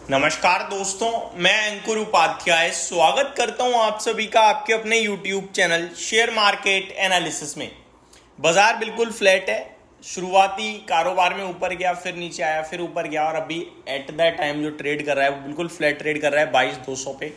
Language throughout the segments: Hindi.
नमस्कार दोस्तों, मैं अंकुर उपाध्याय स्वागत करता हूं आप सभी का आपके अपने YouTube channel share market analysis में। बाजार बिल्कुल फ्लैट है। शुरुआती कारोबार में ऊपर गया, फिर नीचे आया, फिर ऊपर गया और अभी एट द टाइम जो ट्रेड कर रहा है वो बिल्कुल फ्लैट ट्रेड कर रहा है 22,200 पे।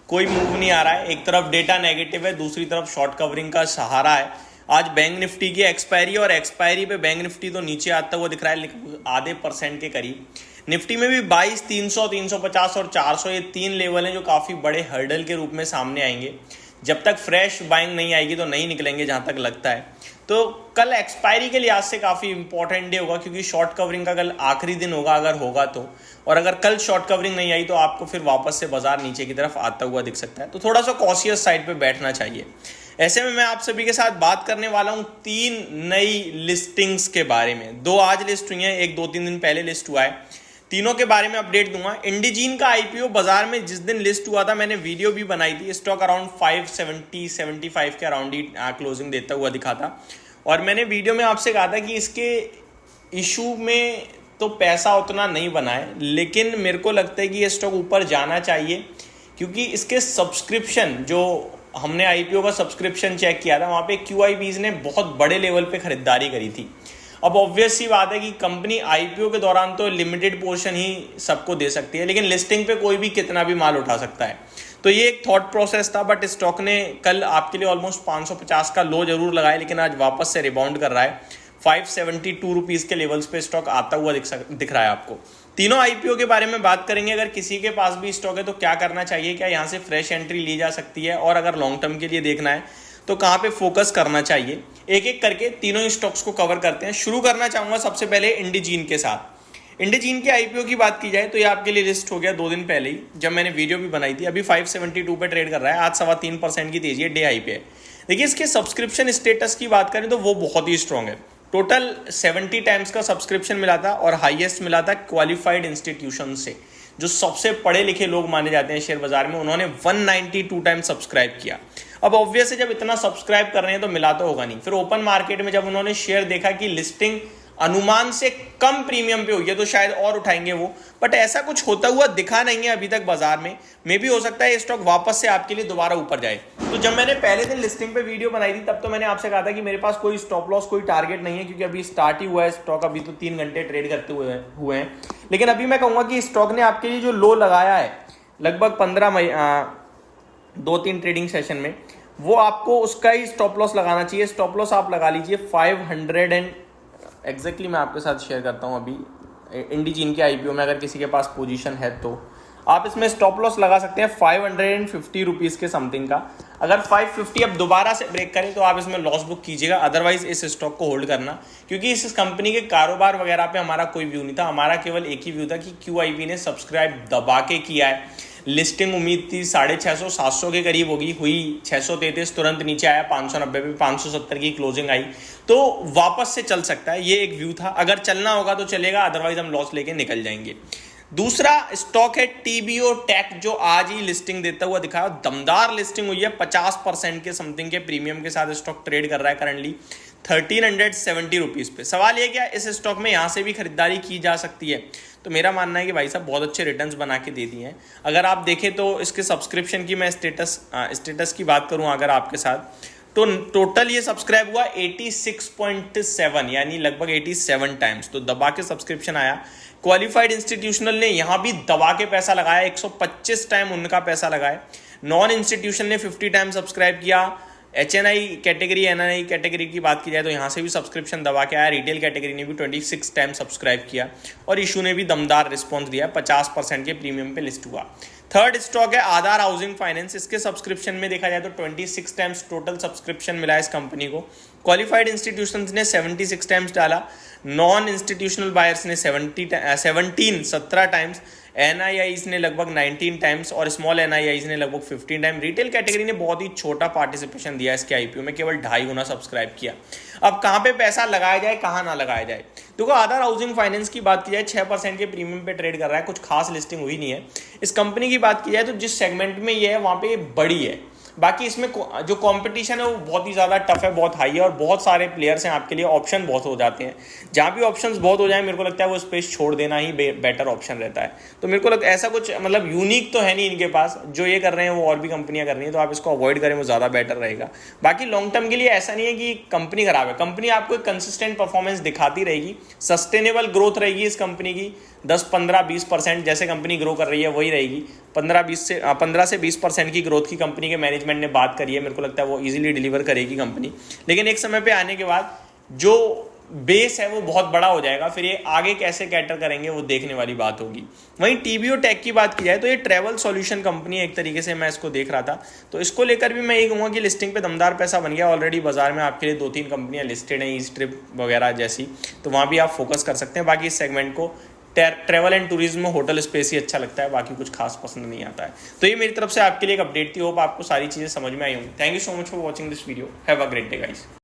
कोई मूव नहीं आ रहा है। एक तरफ डेटा नेगेटिव है, दूसरी तरफ शॉर्ट कवरिंग का सहारा है। आज बैंक निफ्टी की एक्सपायरी और एक्सपायरी पे बैंक निफ्टी तो नीचे आता हुआ दिख रहा है, लेकिन आधे % के करीब। निफ्टी में भी 22, 300, 350 और 400 ये तीन लेवल हैं जो काफ़ी बड़े हर्डल के रूप में सामने आएंगे। जब तक फ्रेश बाइंग नहीं आएगी तो नहीं निकलेंगे, जहां तक लगता है। तो कल एक्सपायरी के लिहाज से काफ़ी इंपॉर्टेंट डे होगा, क्योंकि शॉर्ट कवरिंग का कल आखिरी दिन होगा अगर होगा तो। और अगर कल शॉर्ट कवरिंग नहीं आई तो आपको फिर वापस से बाजार नीचे की तरफ आता हुआ दिख सकता है। तो थोड़ा सा कॉशियस साइड पे बैठना चाहिए। ऐसे में मैं आप सभी के साथ बात करने वाला हूं 3 नई लिस्टिंग्स के बारे में। 2 आज लिस्ट हुई हैं, एक 2-3 दिन पहले लिस्ट हुआ है। तीनों के बारे में अपडेट दूंगा। इंडिजीन का आईपीओ बाजार में जिस दिन लिस्ट हुआ था, मैंने वीडियो भी बनाई थी। स्टॉक अराउंड 570-75 के अराउंड ही क्लोजिंग देता हुआ दिखा था। और मैंने वीडियो में आपसे कहा था कि इसके इशू में तो पैसा उतना नहीं बना है, लेकिन मेरे को लगता है कि ये स्टॉक ऊपर जाना चाहिए, क्योंकि इसके सब्सक्रिप्शन, जो हमने आईपीओ का सब्सक्रिप्शन चेक किया था, वहाँ पे QIBs ने बहुत बड़े लेवल पे खरीदारी करी थी। अब ऑब्वियस सी बात है कि कंपनी आईपीओ के दौरान तो लिमिटेड पोर्शन ही सबको दे सकती है, लेकिन लिस्टिंग पे कोई भी कितना भी माल उठा सकता है। तो ये एक थॉट प्रोसेस था, बट स्टॉक ने कल आपके लिए ऑलमोस्ट 550 का लो जरूर लगाया, लेकिन आज वापस से रिबाउंड कर रहा है। 572 रुपीज़ के लेवल्स पे स्टॉक आता हुआ दिख रहा है आपको। तीनों आईपीओ के बारे में बात करेंगे। अगर किसी के पास भी स्टॉक है तो क्या करना चाहिए, क्या यहाँ से फ्रेश एंट्री ली जा सकती है, और अगर लॉन्ग टर्म के लिए देखना है तो कहाँ पे फोकस करना चाहिए, एक एक करके तीनों स्टॉक्स को कवर करते हैं। शुरू करना चाहूंगा सबसे पहले इंडिजीन के साथ। इंडिजीन के आईपीओ की बात की जाए तो ये आपके लिए लिस्ट हो गया 2 दिन पहले ही, जब मैंने वीडियो भी बनाई थी। अभी 572 पे ट्रेड कर रहा है। आज 3.25% की तेजी है, डे हाई पे है। देखिए, इसके सब्सक्रिप्शन स्टेटस की बात करें तो वो बहुत ही स्ट्रांग है। टोटल 70 टाइम्स का सब्सक्रिप्शन मिला था और हाईएस्ट मिला था क्वालिफाइड इंस्टीट्यूशन से, जो सबसे पढ़े लिखे लोग माने जाते हैं शेयर बाजार में। उन्होंने 192 टाइम्स सब्सक्राइब किया। अब ऑब्वियस है, जब इतना सब्सक्राइब कर रहे हैं तो मिला तो होगा नहीं। फिर ओपन मार्केट में जब उन्होंने शेयर देखा कि लिस्टिंग अनुमान से कम प्रीमियम पे हुई है तो शायद और उठाएंगे वो, बट ऐसा कुछ होता हुआ दिखा नहीं है अभी तक बाजार में। मे भी हो सकता है ये स्टॉक वापस से आपके लिए दोबारा ऊपर जाए। तो जब मैंने पहले दिन लिस्टिंग पे वीडियो बनाई थी, तब तो मैंने आपसे कहा था कि मेरे पास कोई स्टॉप लॉस, कोई टारगेट नहीं है, क्योंकि अभी स्टार्ट ही हुआ है स्टॉक। अभी तो 3 घंटे ट्रेड करते हुए हैं। लेकिन अभी मैं कहूंगा कि स्टॉक ने आपके लिए जो लो लगाया है लगभग 2-3 ट्रेडिंग सेशन में, वो आपको उसका ही स्टॉप लॉस लगाना चाहिए। स्टॉप लॉस आप लगा लीजिए 500 एंड एग्जैक्टली मैं आपके साथ शेयर करता हूं अभी इंडिजीन के आईपीओ में। अगर किसी के पास पोजीशन है तो आप इसमें स्टॉप लॉस लगा सकते हैं 550 रुपीज़ के समथिंग का। अगर 550 अब दोबारा से ब्रेक करें तो आप इसमें लॉस बुक कीजिएगा, अदरवाइज इस स्टॉक को होल्ड करना, क्योंकि इस कंपनी के कारोबार वगैरह पे हमारा कोई व्यू नहीं था। हमारा केवल एक ही व्यू था कि QIB ने सब्सक्राइब दबा के किया है। लिस्टिंग उम्मीद थी 650-700 के करीब होगी, हुई 633, तुरंत नीचे आया 590 पे, 570 की क्लोजिंग आई, तो वापस से चल सकता है। ये एक व्यू था। अगर चलना होगा तो चलेगा, अदरवाइज हम लॉस लेके निकल जाएंगे। दूसरा स्टॉक है TBO टेक, जो आज ही लिस्टिंग देता हुआ दिखा। दमदार लिस्टिंग हुई है, 50% के समथिंग के प्रीमियम के साथ स्टॉक ट्रेड कर रहा है करंटली 1370 रुपीज़ पे। सवाल ये क्या, इस स्टॉक में यहाँ से भी खरीदारी की जा सकती है? तो मेरा मानना है कि भाई साहब बहुत अच्छे रिटर्न्स बना के दे दिए हैं। अगर आप देखें तो इसके सब्सक्रिप्शन की मैं स्टेटस की बात करूँ अगर आपके साथ, तो टोटल ये सब्सक्राइब हुआ 86.7, यानी लगभग 87 टाइम्स। तो दबा के सब्सक्रिप्शन आया। क्वालिफाइड इंस्टीट्यूशनल ने यहाँ भी दबा के पैसा लगाया, 125 टाइम उनका पैसा लगाया। नॉन इंस्टीट्यूशनल ने 50 टाइम सब्सक्राइब किया। HNI कैटेगरी, NNI कैटेगरी की बात की जाए तो यहाँ से भी सब्सक्रिप्शन दबा के आया। रिटेल कैटेगरी ने भी 26 टाइम सब्सक्राइब किया और इशू ने भी दमदार रिस्पॉन्स दिया, 50% के प्रीमियम पे लिस्ट हुआ। थर्ड स्टॉक है आधार हाउसिंग फाइनेंस। इसके सब्सक्रिप्शन में देखा जाए तो 26 टाइम्स टोटल सब्सक्रिप्शन मिला है इस कंपनी को। क्वालिफाइड इंस्टीट्यूशंस ने 76 टाइम्स डाला, नॉन इंस्टीट्यूशनल बायर्स ने 17 टाइम्स, NIIs ने लगभग 19 टाइम्स और स्मॉल NIIs ने लगभग 15 टाइम। रिटेल कैटेगरी ने बहुत ही छोटा पार्टिसिपेशन दिया इसके आईपीओ में, केवल 2.5 गुना सब्सक्राइब किया। अब कहाँ पे पैसा लगाया जाए, कहाँ ना लगाया जाए? देखो, आधार हाउसिंग फाइनेंस की बात की जाए 6% के प्रीमियम पे ट्रेड कर रहा है, कुछ खास लिस्टिंग हुई नहीं है। इस कंपनी की बात की जाए तो जिस सेगमेंट में ये है वहाँ पे बड़ी है, बाकी इसमें जो कंपटीशन है वो बहुत ही ज़्यादा टफ है, बहुत हाई है और बहुत सारे प्लेयर्स हैं आपके लिए, ऑप्शन बहुत हो जाते हैं। जहाँ भी ऑप्शंस बहुत हो जाए मेरे को लगता है वो स्पेस छोड़ देना ही बेटर ऑप्शन रहता है। तो मेरे को लगता है ऐसा कुछ मतलब यूनिक तो है नहीं इनके पास, जो ये कर रहे हैं वो और भी कंपनियां कर रही हैं, तो आप इसको अवॉइड करें वो ज़्यादा बेटर रहेगा। बाकी लॉन्ग टर्म के लिए ऐसा नहीं है कि कंपनी खराब है, कंपनी आपको एक कंसिस्टेंट परफॉर्मेंस दिखाती रहेगी, सस्टेनेबल ग्रोथ रहेगी इस कंपनी की, 10-15-20% जैसे कंपनी ग्रो कर रही है वही रहेगी। 15 से 20% की ग्रोथ की कंपनी के मैनेजमेंट ने बात करी है, मेरे को लगता है वो इजीली डिलीवर करेगी कंपनी। लेकिन एक समय पे आने के बाद जो बेस है वो बहुत बड़ा हो जाएगा, फिर ये आगे कैसे कैटर करेंगे वो देखने वाली बात होगी। वहीं टीबीओ टेक की बात की जाए तो ये ट्रैवल सॉल्यूशन कंपनी है एक तरीके से, मैं इसको देख रहा था, तो इसको लेकर भी मैं ये कहूँगा कि लिस्टिंग पे दमदार पैसा बन गया ऑलरेडी। बाजार में आपके लिए 2-3 कंपनियां लिस्टेड हैं, ईस्ट ट्रिप वगैरह जैसी, तो वहाँ भी आप फोकस कर सकते हैं। बाकी इस सेगमेंट को ट्रैवल एंड टूरिज्म में होटल स्पेस ही अच्छा लगता है, बाकी कुछ खास पसंद नहीं आता है। तो ये मेरी तरफ से आपके लिए एक अपडेट थी, होप आपको सारी चीज़ें समझ में आई होंगी। Thank you so much for watching this video, have a great day guys.